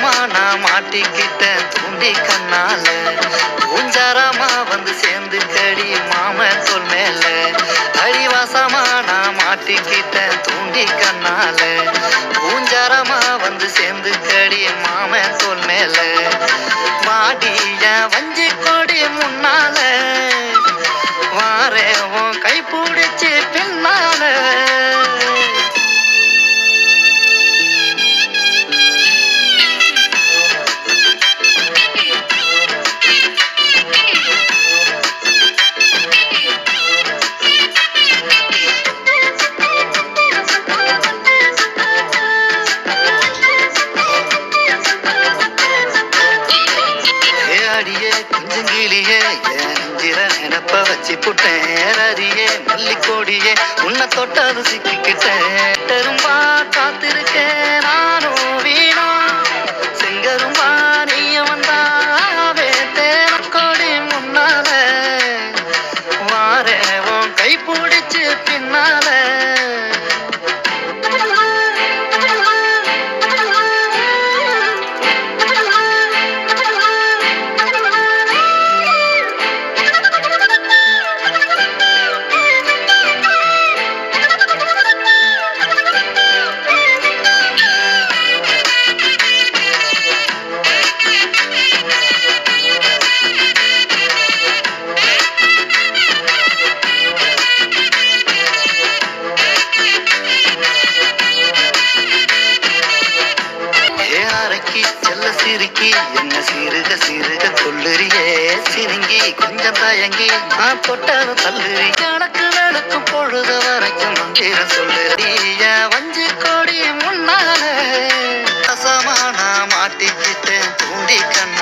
வசமா நான் மாட்டிக்கிட்டேன் தூண்டி கண்ணால பூஞ்சாரமா வந்து சேர்ந்து கடி மாம தோல் மேல அடிவாசமா நான் மாட்டிக்கிட்டேன் தூண்டி கண்ணால பூஞ்சாரமா வந்து சேர்ந்து கடி மாம தோல் மேல வாடிய வஞ்சி கொடி முன்னால வாரே உன் கை பிடிச்சி பின்னால அடியே குஞ்சங்கிலியே எஞ்சிர நினப்ப வச்சு புட்டேன் அரியே மல்லிக்கோடியே உன்னை தொட்டது சிக்கிக்கிட்டேன் பெரும்பா காத்திருக்கேன் நானும் வீணா செங்கரும்பா நீய வந்தாவே தேனக்கோடி முன்னால வாரே உன் கை பிடிச்சு பின்னால சிரிக்கி என்ன சிறுக சிறுக கொல்லுறியே சிரிங்கி கொஞ்சம் தயங்கி நான் தொட்டாலும் தள்ளுறி கணக்கு நடக்கும் பொழுது வரைக்கும் மந்திரம் சொல்லுறிய வஞ்சி கோடி முன்னால வசமா நான் மாட்டிக்கிட்டேன் தூண்டி கண்ண